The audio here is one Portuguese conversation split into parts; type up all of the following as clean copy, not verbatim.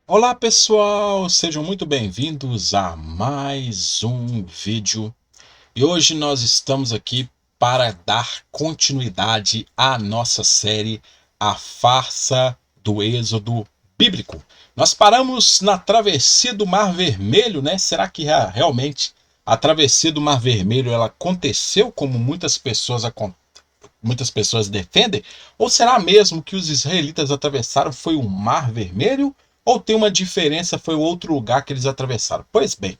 Olá pessoal, sejam muito bem-vindos a mais um vídeo. E hoje nós estamos aqui para dar continuidade à nossa série A Farsa do Êxodo Bíblico. Nós paramos na travessia do Mar Vermelho, né? Será que realmente a travessia do Mar Vermelho ela aconteceu como muitas pessoas defendem? Ou será mesmo que os israelitas atravessaram foi o Mar Vermelho? Ou tem uma diferença, foi outro lugar que eles atravessaram? Pois bem,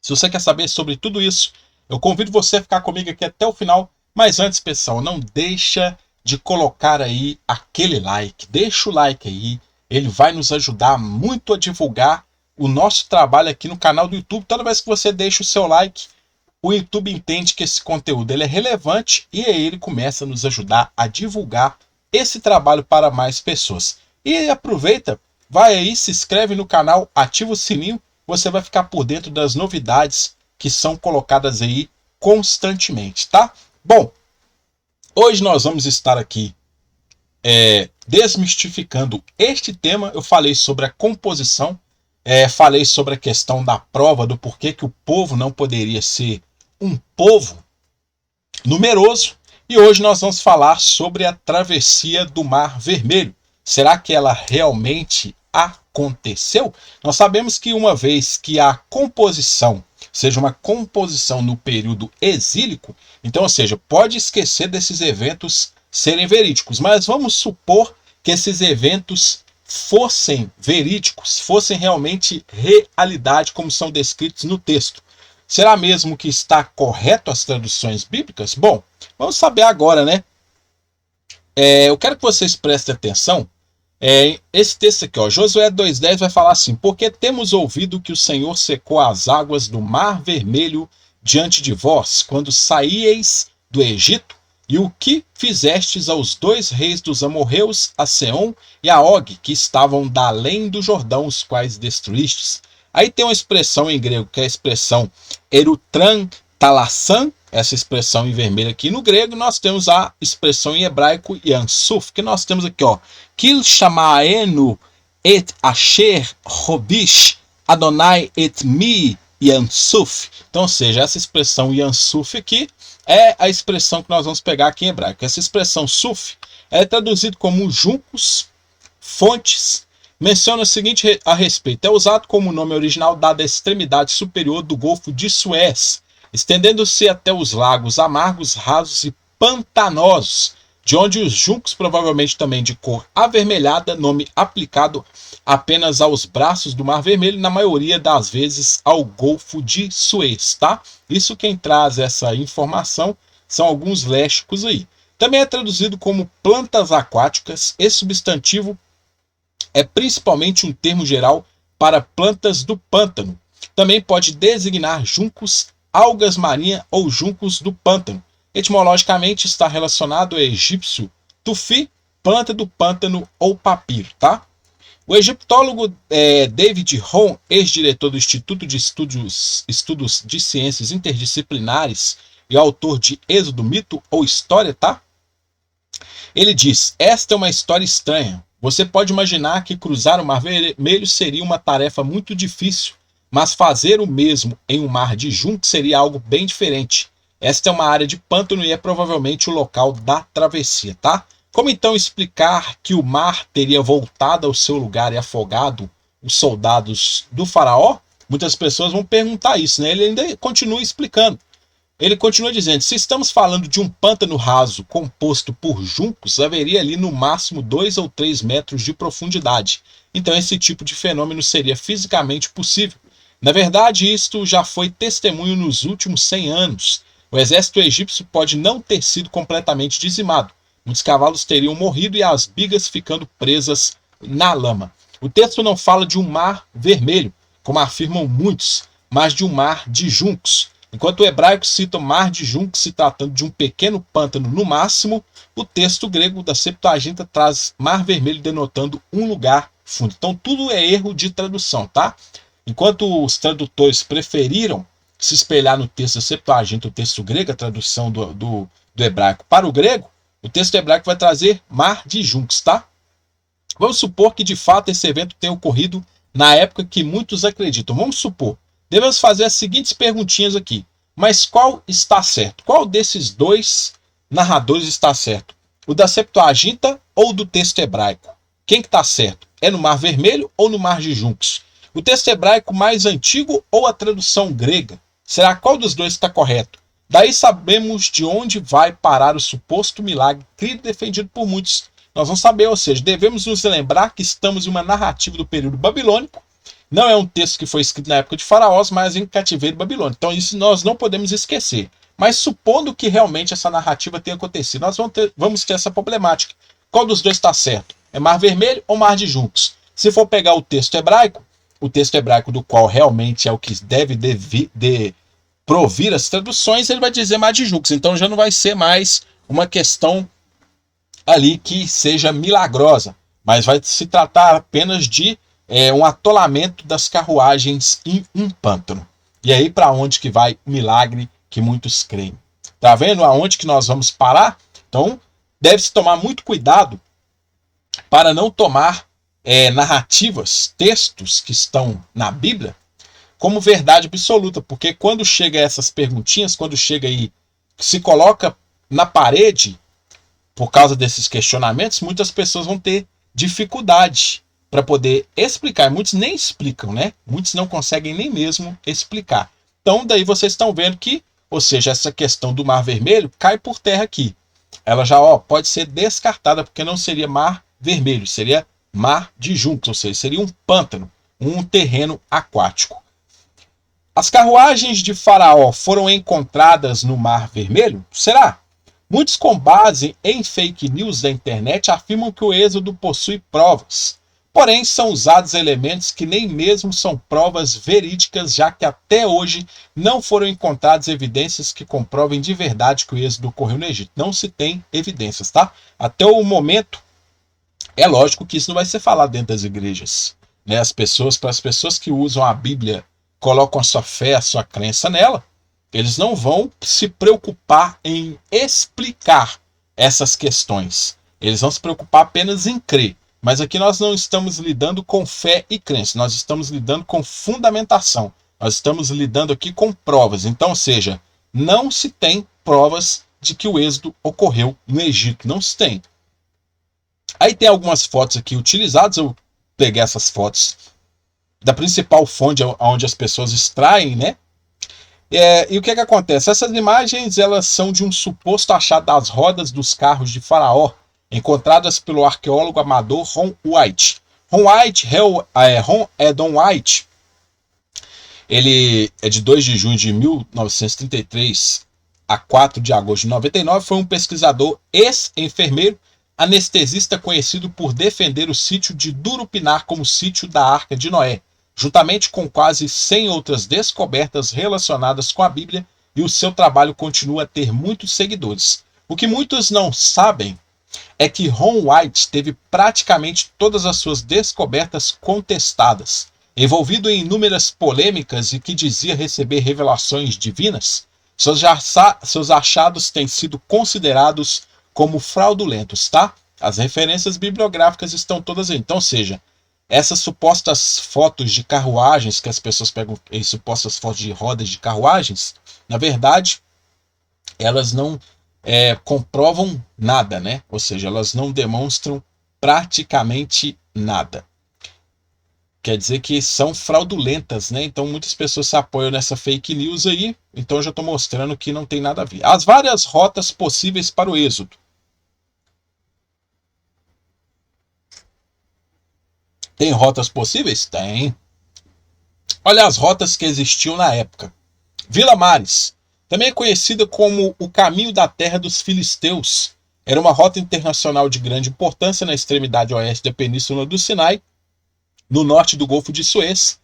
se você quer saber sobre tudo isso, eu convido você a ficar comigo aqui até o final. Mas antes, pessoal, não deixa de colocar aí aquele like. Deixa o like aí, ele vai nos ajudar muito a divulgar o nosso trabalho aqui no canal do YouTube. Toda vez que você deixa o seu like, o YouTube entende que esse conteúdo ele é relevante e aí ele começa a nos ajudar a divulgar esse trabalho para mais pessoas. E aproveita, vai aí, se inscreve no canal, ativa o sininho, você vai ficar por dentro das novidades que são colocadas aí constantemente, tá? Bom, hoje nós vamos estar aqui desmistificando este tema. Eu falei sobre a composição, falei sobre a questão da prova, do porquê que o povo não poderia ser um povo numeroso. E hoje nós vamos falar sobre a travessia do Mar Vermelho. Será que ela realmente aconteceu? Nós sabemos que uma vez que a composição seja uma composição no período exílico, então, ou seja, pode esquecer desses eventos serem verídicos, mas vamos supor que esses eventos fossem verídicos, fossem realmente realidade como são descritos no texto. Será mesmo que está correto as traduções bíblicas? Bom, vamos saber agora, né? Eu quero que vocês prestem atenção. Esse texto aqui, ó, Josué 2,10 vai falar assim: porque temos ouvido que o Senhor secou as águas do Mar Vermelho diante de vós, quando saíeis do Egito, e o que fizestes aos dois reis dos amorreus, a Seom e a Og, que estavam da além do Jordão, os quais destruístes. Aí tem uma expressão em grego, que é a expressão erutran talassan, essa expressão em vermelho aqui no grego. Nós temos a expressão em hebraico yansuf, que nós temos aqui, ó, Kil shamaenu et asher robish Adonai et mi yansuf. Então, ou seja, essa expressão yansuf aqui é a expressão que nós vamos pegar aqui em hebraico. Essa expressão suf é traduzida como juncos, fontes. Menciona o seguinte a respeito: é usado como nome original dado à extremidade superior do Golfo de Suez, estendendo-se até os lagos amargos, rasos e pantanosos, de onde os juncos, provavelmente também de cor avermelhada, nome aplicado apenas aos braços do Mar Vermelho, na maioria das vezes ao Golfo de Suez, tá? Isso quem traz essa informação são alguns léxicos aí. Também é traduzido como plantas aquáticas. Esse substantivo é principalmente um termo geral para plantas do pântano. Também pode designar juncos, algas marinhas ou juncos do pântano. Etimologicamente está relacionado ao egípcio tufi, planta do pântano ou papiro, tá? O egiptólogo David Hom, ex-diretor do Instituto de Estudos de Ciências Interdisciplinares e autor de Êxodo, Mito ou História, tá? Ele diz: esta é uma história estranha. Você pode imaginar que cruzar o Mar Vermelho seria uma tarefa muito difícil, mas fazer o mesmo em um mar de juncos seria algo bem diferente. Esta é uma área de pântano e é provavelmente o local da travessia, tá? Como então explicar que o mar teria voltado ao seu lugar e afogado os soldados do faraó? Muitas pessoas vão perguntar isso, né? Ele ainda continua explicando. Ele continua dizendo: se estamos falando de um pântano raso composto por juncos, haveria ali no máximo 2 ou 3 metros de profundidade. Então esse tipo de fenômeno seria fisicamente possível. Na verdade, isto já foi testemunho nos últimos 100 anos. O exército egípcio pode não ter sido completamente dizimado. Muitos cavalos teriam morrido e as bigas ficando presas na lama. O texto não fala de um mar vermelho, como afirmam muitos, mas de um mar de juncos. Enquanto o hebraico cita o mar de juncos se tratando de um pequeno pântano no máximo, o texto grego da Septuaginta traz mar vermelho denotando um lugar fundo. Então tudo é erro de tradução, tá? Enquanto os tradutores preferiram se espelhar no texto da Septuaginta, o texto grego, a tradução do hebraico para o grego, o texto hebraico vai trazer mar de juncos, tá? Vamos supor que de fato esse evento tenha ocorrido na época que muitos acreditam. Vamos supor. Devemos fazer as seguintes perguntinhas aqui. Mas qual está certo? Qual desses dois narradores está certo? O da Septuaginta ou do texto hebraico? Quem que está certo? É no Mar Vermelho ou no Mar de Juncos? O texto hebraico mais antigo ou a tradução grega? Será qual dos dois está correto? Daí sabemos de onde vai parar o suposto milagre crido e defendido por muitos. Nós vamos saber, ou seja, devemos nos lembrar que estamos em uma narrativa do período babilônico. Não é um texto que foi escrito na época de Faraós, mas em cativeiro babilônico. Então isso nós não podemos esquecer. Mas supondo que realmente essa narrativa tenha acontecido, nós vamos ter essa problemática. Qual dos dois está certo? É Mar Vermelho ou Mar de Juncos? Se for pegar o texto hebraico do qual realmente é o que deve provir as traduções, ele vai dizer Mar de Juncos. Então já não vai ser mais uma questão ali que seja milagrosa, mas vai se tratar apenas de um atolamento das carruagens em um pântano. E aí para onde que vai o milagre que muitos creem? Tá vendo aonde que nós vamos parar? Então deve-se tomar muito cuidado para não tomar narrativas, textos que estão na Bíblia como verdade absoluta, porque quando chega essas perguntinhas, quando chega aí, se coloca na parede, por causa desses questionamentos, muitas pessoas vão ter dificuldade para poder explicar. Muitos nem explicam, né? Muitos não conseguem nem mesmo explicar. Então, daí vocês estão vendo que, ou seja, essa questão do Mar Vermelho cai por terra aqui. Ela já pode ser descartada, porque não seria Mar Vermelho, seria Mar de Juncos, ou seja, seria um pântano, um terreno aquático. As carruagens de Faraó foram encontradas no Mar Vermelho? Será? Muitos, com base em fake news da internet, afirmam que o Êxodo possui provas. Porém, são usados elementos que nem mesmo são provas verídicas, já que até hoje não foram encontradas evidências que comprovem de verdade que o Êxodo ocorreu no Egito. Não se tem evidências, tá? Até o momento, é lógico que isso não vai ser falado dentro das igrejas, né? Para as pessoas que usam a Bíblia, colocam a sua fé, a sua crença nela, eles não vão se preocupar em explicar essas questões. Eles vão se preocupar apenas em crer. Mas aqui nós não estamos lidando com fé e crença, nós estamos lidando com fundamentação. Nós estamos lidando aqui com provas. Então, ou seja, não se tem provas de que o Êxodo ocorreu no Egito. Não se tem. Aí tem algumas fotos aqui utilizadas. Eu peguei essas fotos da principal fonte onde as pessoas extraem, né? E o que acontece? Essas imagens elas são de um suposto achado das rodas dos carros de Faraó, encontradas pelo arqueólogo amador Ron White. Ron Edon White, ele é de 2 de junho de 1933 a 4 de agosto de 99, foi um pesquisador ex-enfermeiro, anestesista conhecido por defender o sítio de Durupinar como sítio da Arca de Noé, juntamente com quase 100 outras descobertas relacionadas com a Bíblia, e o seu trabalho continua a ter muitos seguidores. O que muitos não sabem é que Ron White teve praticamente todas as suas descobertas contestadas. Envolvido em inúmeras polêmicas e que dizia receber revelações divinas, seus achados têm sido considerados como fraudulentos, tá? As referências bibliográficas estão todas aí. Então, ou seja, essas supostas fotos de carruagens que as pessoas pegam, supostas fotos de rodas de carruagens, na verdade, elas não comprovam nada, né? Ou seja, elas não demonstram praticamente nada. Quer dizer que são fraudulentas, né? Então muitas pessoas se apoiam nessa fake news aí, então eu já estou mostrando que não tem nada a ver. As várias rotas possíveis para o Êxodo. Tem rotas possíveis? Tem. Olha as rotas que existiam na época. Vila Mares, também conhecida como o Caminho da Terra dos Filisteus, era uma rota internacional de grande importância na extremidade oeste da Península do Sinai, no norte do Golfo de Suez.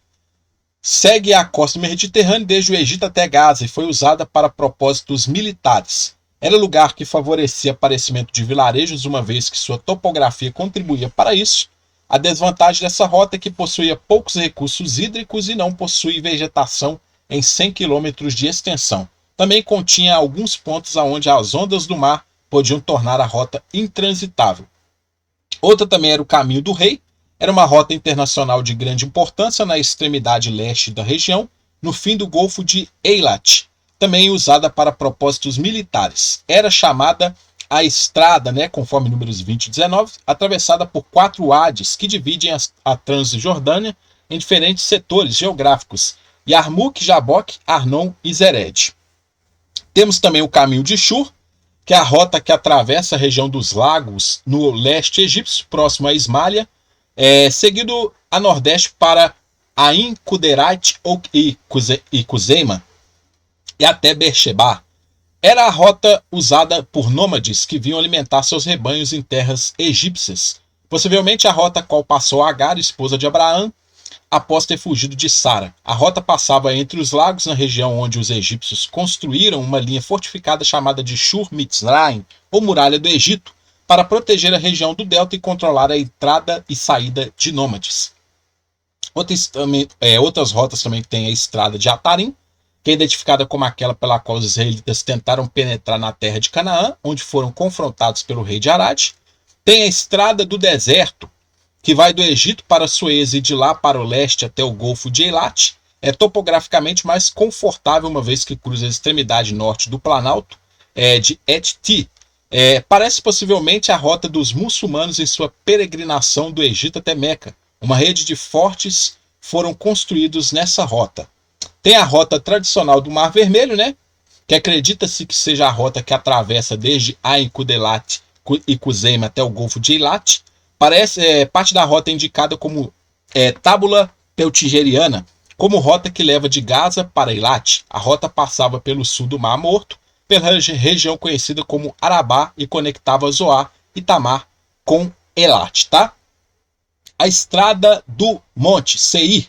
Segue a costa mediterrânea desde o Egito até Gaza e foi usada para propósitos militares. Era lugar que favorecia o aparecimento de vilarejos, uma vez que sua topografia contribuía para isso. A desvantagem dessa rota é que possuía poucos recursos hídricos e não possui vegetação em 100 km de extensão. Também continha alguns pontos onde as ondas do mar podiam tornar a rota intransitável. Outra também era o Caminho do Rei, era uma rota internacional de grande importância na extremidade leste da região, no fim do Golfo de Eilat, também usada para propósitos militares. Era chamada a estrada, conforme números 20 e 19, atravessada por 4 Hades que dividem a Transjordânia em diferentes setores geográficos: Yarmuk, Jabok, Arnon e Zered. Temos também o Caminho de Shur, que é a rota que atravessa a região dos lagos no leste egípcio, próximo a Ismália, seguido a nordeste para Ain, Kuderat e Kuzeima, e até Beersheba. Era a rota usada por nômades que vinham alimentar seus rebanhos em terras egípcias. Possivelmente a rota qual passou Agar, esposa de Abraão, após ter fugido de Sara. A rota passava entre os lagos, na região onde os egípcios construíram uma linha fortificada chamada de Shur Mitzrayim, ou Muralha do Egito, para proteger a região do delta e controlar a entrada e saída de nômades. Outras rotas também tem a Estrada de Atarim, que é identificada como aquela pela qual os israelitas tentaram penetrar na terra de Canaã, onde foram confrontados pelo rei de Arad. Tem a Estrada do Deserto, que vai do Egito para Suez e de lá para o leste até o Golfo de Eilat. É topograficamente mais confortável, uma vez que cruza a extremidade norte do Planalto de Et-Ti. Parece possivelmente a rota dos muçulmanos em sua peregrinação do Egito até Meca. Uma rede de fortes foram construídos nessa rota. Tem a rota tradicional do Mar Vermelho, que acredita-se que seja a rota que atravessa desde Ain Kudelat e Kuzeima até o Golfo de Eilat. Parte da rota indicada como tábula peltigeriana, como rota que leva de Gaza para Eilat. A rota passava pelo sul do Mar Morto, pela região conhecida como Arabá, e conectava Zoar e Tamar com Eilat, tá? A Estrada do Monte Seir,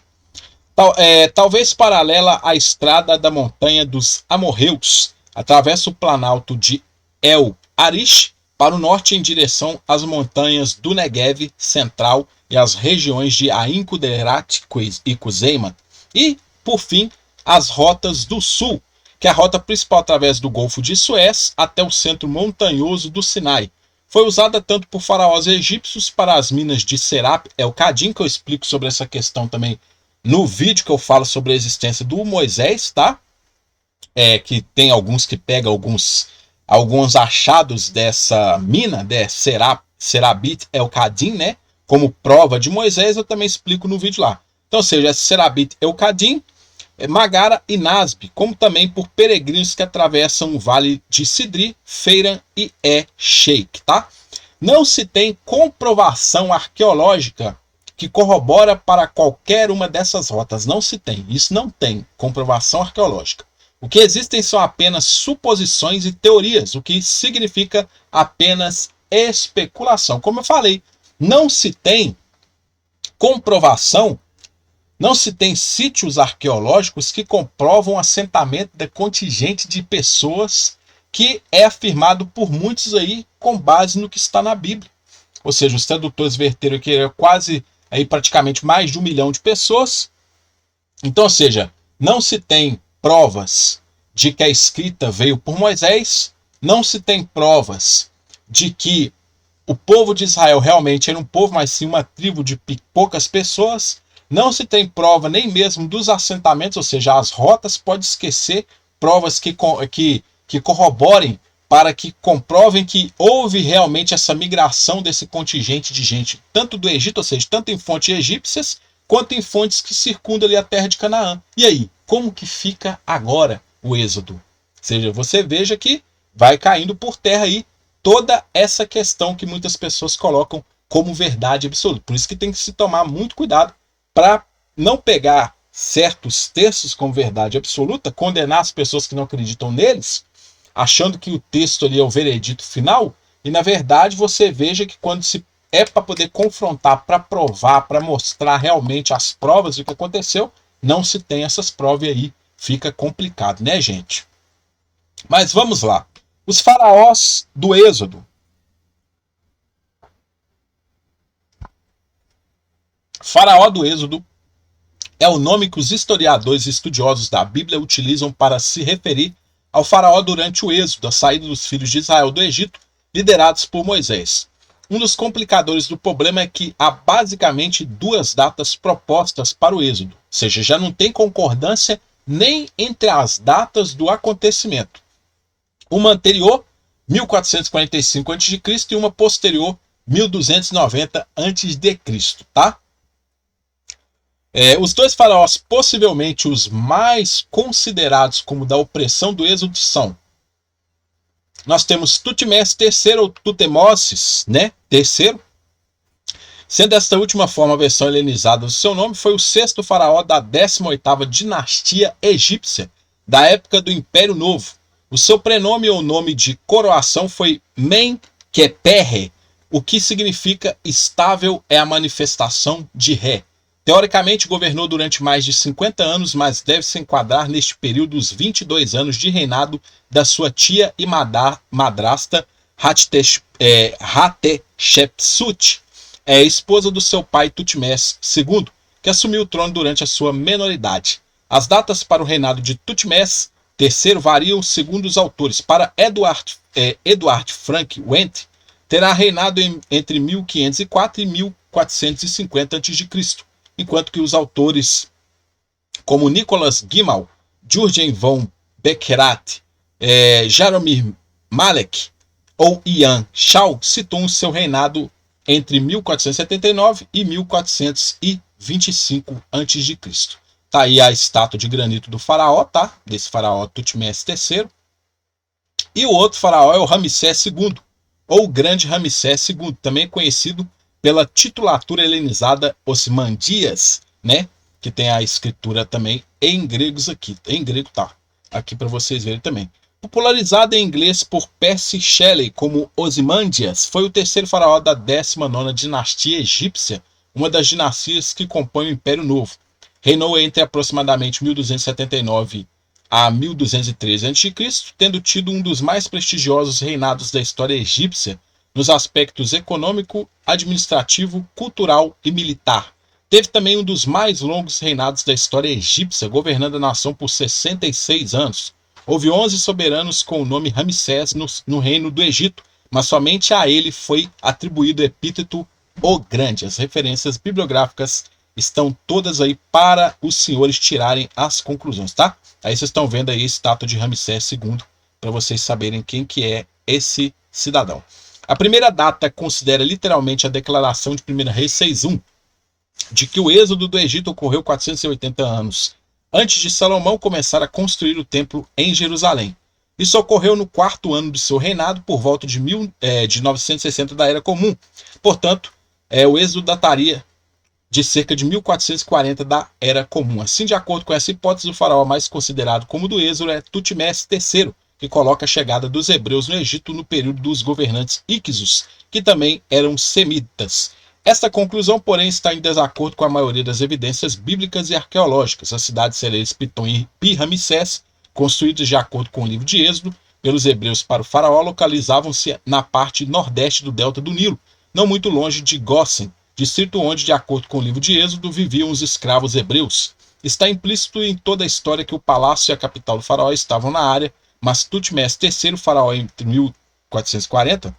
talvez paralela à Estrada da Montanha dos Amorreus, atravessa o Planalto de El Arish para o norte em direção às montanhas do Negev central e às regiões de Ain Kuderat e Kuzeima. E, por fim, as rotas do sul, que é a rota principal através do Golfo de Suez até o centro montanhoso do Sinai. Foi usada tanto por faraós egípcios para as minas de Serap el-Kadim, que eu explico sobre essa questão também no vídeo que eu falo sobre a existência do Moisés, tá? Que tem alguns que pegam alguns achados dessa mina, Serabit el-Kadim, como prova de Moisés, eu também explico no vídeo lá. Então, ou seja, Serabit el-Kadim, Magara e Nasb, como também por peregrinos que atravessam o vale de Sidri, Feiran e Sheikh, tá? Não se tem comprovação arqueológica que corrobora para qualquer uma dessas rotas. Não se tem. Isso não tem comprovação arqueológica. O que existem são apenas suposições e teorias, o que significa apenas especulação. Como eu falei, não se tem comprovação, não se tem sítios arqueológicos que comprovam o assentamento de contingente de pessoas que é afirmado por muitos aí com base no que está na Bíblia. Ou seja, os tradutores verteram que é quase aí praticamente mais de 1 milhão de pessoas. Então, ou seja, não se tem provas de que a escrita veio por Moisés, não se tem provas de que o povo de Israel realmente era um povo, mas sim uma tribo de poucas pessoas. Não se tem prova nem mesmo dos assentamentos, ou seja, as rotas, pode esquecer provas que corroborem para que comprovem que houve realmente essa migração desse contingente de gente, tanto do Egito, ou seja, tanto em fontes egípcias, quanto em fontes que circundam ali a terra de Canaã. E aí, como que fica agora o êxodo? Ou seja, você veja que vai caindo por terra aí toda essa questão que muitas pessoas colocam como verdade absoluta. Por isso que tem que se tomar muito cuidado para não pegar certos textos como verdade absoluta, condenar as pessoas que não acreditam neles, achando que o texto ali é o veredito final, e na verdade você veja que quando se é para poder confrontar, para provar, para mostrar realmente as provas do que aconteceu, não se tem essas provas, e aí fica complicado, né, gente? Mas vamos lá. Os faraós do Êxodo. Faraó do Êxodo é o nome que os historiadores e estudiosos da Bíblia utilizam para se referir ao faraó durante o êxodo, a saída dos filhos de Israel do Egito, liderados por Moisés. Um dos complicadores do problema é que há basicamente duas datas propostas para o êxodo, ou seja, já não tem concordância nem entre as datas do acontecimento. Uma anterior, 1445 a.C., e uma posterior, 1290 a.C., tá? Os dois faraós, possivelmente os mais considerados como da opressão do êxodo, são: nós temos Tutmés III, ou Tutemoses, né? Terceiro. Sendo esta última forma a versão helenizada do seu nome, foi o sexto faraó da 18ª dinastia egípcia, da época do Império Novo. O seu prenome ou nome de coroação foi Menkeperre, o que significa estável é a manifestação de Ré. Teoricamente governou durante mais de 50 anos, mas deve se enquadrar neste período os 22 anos de reinado da sua tia e madrasta Hatshepsut, esposa do seu pai Tutmés II, que assumiu o trono durante a sua menoridade. As datas para o reinado de Tutmés III variam segundo os autores. Para Eduard Frank Wendt, terá reinado entre 1504 e 1450 a.C., enquanto que os autores como Nicholas Gimal, Jürgen von Beckerath, Jaromir Malek ou Ian Shaw situam o seu reinado entre 1479 e 1425 a.C. Tá aí a estátua de granito do faraó, tá? Desse faraó Tutmés III. E o outro faraó é o Ramsés II, ou Grande Ramsés II, também conhecido pela titulatura helenizada Osmandias, né? Que tem a escritura também em gregos aqui. Em grego tá aqui para vocês verem também. Popularizado em inglês por Percy Shelley como Ozymandias, foi o terceiro faraó da 19ª dinastia egípcia, uma das dinastias que compõem o Império Novo. Reinou entre aproximadamente 1279 a 1213 a.C., tendo tido um dos mais prestigiosos reinados da história egípcia nos aspectos econômico, administrativo, cultural e militar. Teve também um dos mais longos reinados da história egípcia, governando a nação por 66 anos. Houve 11 soberanos com o nome Ramsés no reino do Egito, mas somente a ele foi atribuído o epíteto O Grande. As referências bibliográficas estão todas aí para os senhores tirarem as conclusões, tá? Aí vocês estão vendo aí a estátua de Ramsés II, para vocês saberem quem que é esse cidadão. A primeira data considera literalmente a declaração de 1 Reis 6:1, de que o êxodo do Egito ocorreu 480 anos antes de Salomão começar a construir o templo em Jerusalém. Isso ocorreu no 4º ano do seu reinado, por volta de 960 da Era Comum. Portanto, o êxodo dataria de cerca de 1440 da Era Comum. Assim, de acordo com essa hipótese, o faraó mais considerado como do êxodo é Tutmés III, que coloca a chegada dos hebreus no Egito no período dos governantes Íquizos, que também eram semitas. Esta conclusão, porém, está em desacordo com a maioria das evidências bíblicas e arqueológicas. As cidades celeiras Pitom e Pi-Ramsés, construídas de acordo com o livro de Êxodo pelos hebreus para o faraó, localizavam-se na parte nordeste do delta do Nilo, não muito longe de Gósen, distrito onde, de acordo com o livro de Êxodo, viviam os escravos hebreus. Está implícito em toda a história que o palácio e a capital do faraó estavam na área, mas Tutmés III, faraó entre 1440,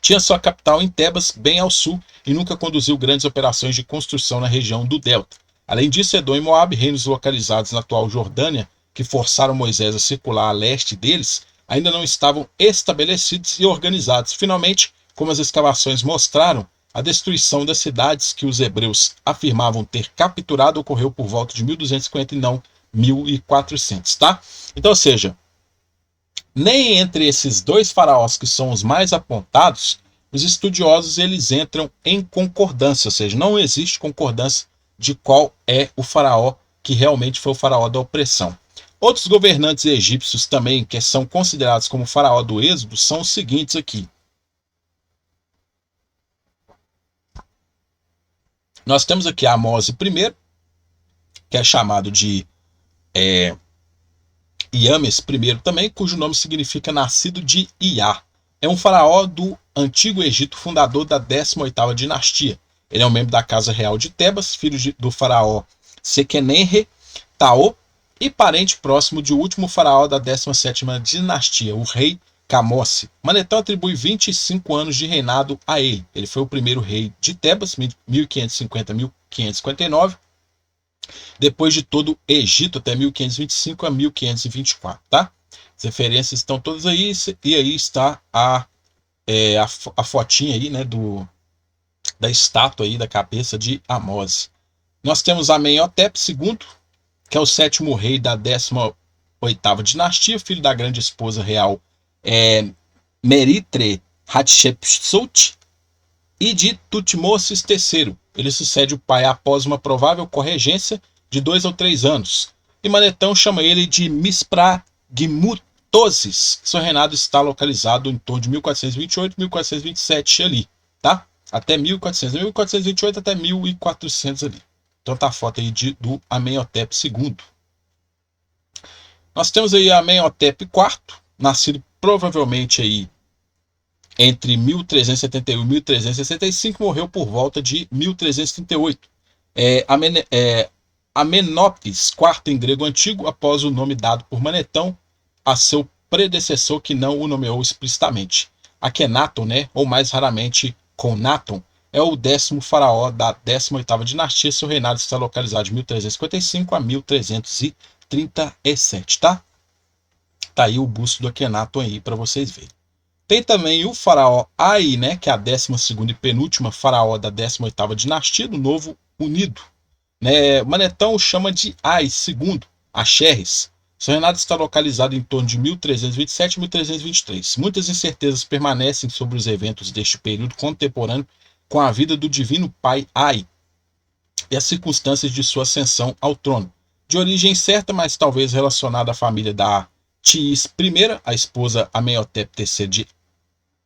tinha sua capital em Tebas, bem ao sul, e nunca conduziu grandes operações de construção na região do delta. Além disso, Edom e Moabe, reinos localizados na atual Jordânia, que forçaram Moisés a circular a leste deles, ainda não estavam estabelecidos e organizados. Finalmente, como as escavações mostraram, a destruição das cidades que os hebreus afirmavam ter capturado ocorreu por volta de 1250 e não 1400, tá? Então, ou seja, nem entre esses dois faraós que são os mais apontados, os estudiosos eles entram em concordância, ou seja, não existe concordância de qual é o faraó que realmente foi o faraó da opressão. Outros governantes egípcios também que são considerados como faraó do êxodo são os seguintes aqui. Nós temos aqui Amós I, que é chamado de Iames I também, cujo nome significa nascido de Iá. É um faraó do Antigo Egito, fundador da 18ª dinastia. Ele é um membro da Casa Real de Tebas, filho do faraó Sequenenre Tao e parente próximo de último faraó da 17ª dinastia, o rei Camose. Manetão atribui 25 anos de reinado a ele. Ele foi o primeiro rei de Tebas, 1550-1559, depois de todo o Egito até 1525 a 1524, tá? As referências estão todas aí, e aí está a fotinha aí, né, da estátua aí da cabeça de Amose. Nós temos Amenhotep II, que é o 7º rei da 18ª dinastia, filho da grande esposa real Meritre Hatshepsut e de Tutmosis III. Ele sucede o pai após uma provável corregência de 2 ou 3 anos. E Manetão chama ele de Mispragmutosis. Seu reinado está localizado em torno de 1428 e 1427 ali, tá? Até 1400, 1428 até 1400 ali. Então tá a foto aí do Amenhotep II. Nós temos aí Amenhotep IV, nascido provavelmente aí entre 1371 e 1365, morreu por volta de 1338. Amenópis IV em grego antigo, após o nome dado por Manetão a seu predecessor, que não o nomeou explicitamente. Akhenaton, né, ou mais raramente Conaton, é o 10º faraó da 18ª dinastia. Seu reinado está localizado de 1355 a 1337, tá? Tá aí o busto do Akhenaton aí para vocês verem. Tem também o faraó Ai, né, que é a 12ª e penúltima faraó da 18ª dinastia do Novo Unido. Né, Manetão o chama de Ai II, Axerres. Seu reinado está localizado em torno de 1327 e 1323. Muitas incertezas permanecem sobre os eventos deste período contemporâneo com a vida do divino pai Ai e as circunstâncias de sua ascensão ao trono. De origem incerta, mas talvez relacionada à família da Tiis I, a esposa Amenhotep III de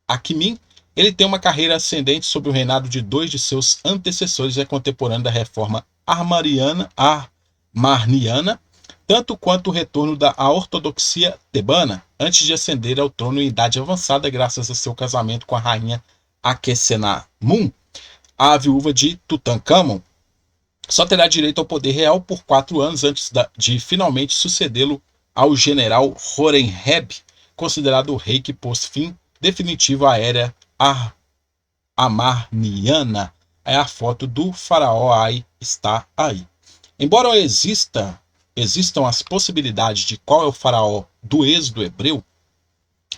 Akhmin, ele tem uma carreira ascendente sobre o reinado de 2 de seus antecessores e é contemporâneo da reforma armarniana, tanto quanto o retorno da ortodoxia tebana, antes de ascender ao trono em idade avançada, graças a seu casamento com a rainha Akhesenamun, a viúva de Tutankhamon. Só terá direito ao poder real por 4 anos antes de finalmente sucedê-lo ao general Horemheb, considerado o rei que pôs fim definitivo à era amarniana. Aí a foto do faraó Ai está aí. Embora existam as possibilidades de qual é o faraó do êxodo hebreu,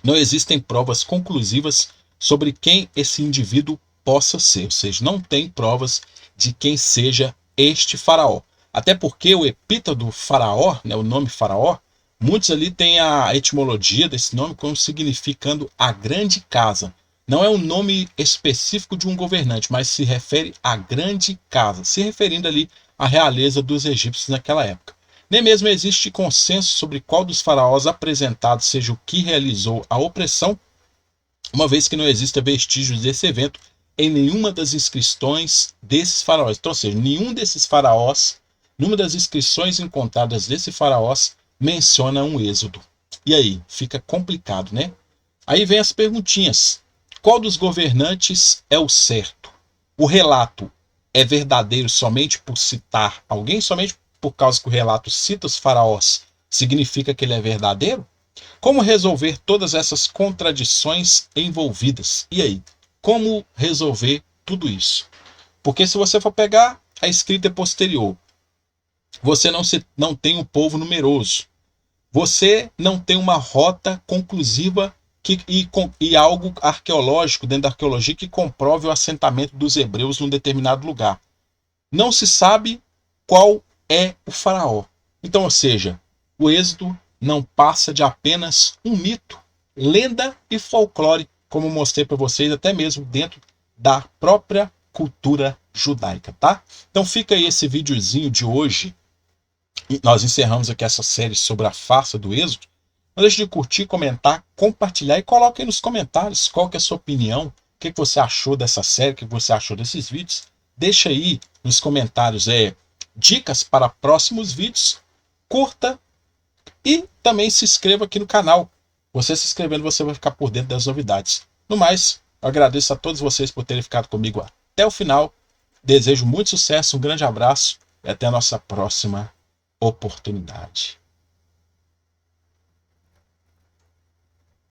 não existem provas conclusivas sobre quem esse indivíduo possa ser, ou seja, não tem provas de quem seja este faraó. Até porque o epíteto do faraó, né, o nome faraó, muitos ali têm a etimologia desse nome como significando a grande casa. Não é um nome específico de um governante, mas se refere à grande casa, se referindo ali à realeza dos egípcios naquela época. Nem mesmo existe consenso sobre qual dos faraós apresentados seja o que realizou a opressão, uma vez que não existem vestígios desse evento em nenhuma das inscrições desses faraós. Então, ou seja, nenhum desses faraós, nenhuma das inscrições encontradas desses faraós menciona um êxodo. E aí, fica complicado, né? Aí vem as perguntinhas. Qual dos governantes é o certo? O relato é verdadeiro somente por citar alguém? Somente por causa que o relato cita os faraós significa que ele é verdadeiro? Como resolver todas essas contradições envolvidas? E aí? Como resolver tudo isso? Porque se você for pegar a escrita posterior, você não tem um povo numeroso. Você não tem uma rota conclusiva e algo arqueológico dentro da arqueologia que comprove o assentamento dos hebreus num determinado lugar. Não se sabe qual é o faraó. Então, ou seja, o êxodo não passa de apenas um mito, lenda e folclore, como mostrei para vocês, até mesmo dentro da própria cultura judaica, tá? Então fica aí esse videozinho de hoje. Nós encerramos aqui essa série sobre a farsa do êxodo. Não deixe de curtir, comentar, compartilhar e coloque aí nos comentários qual que é a sua opinião, o que você achou dessa série, o que você achou desses vídeos. Deixa aí nos comentários dicas para próximos vídeos, curta e também se inscreva aqui no canal. Você se inscrevendo, você vai ficar por dentro das novidades. No mais, eu agradeço a todos vocês por terem ficado comigo até o final. Desejo muito sucesso, um grande abraço e até a nossa próxima oportunidade.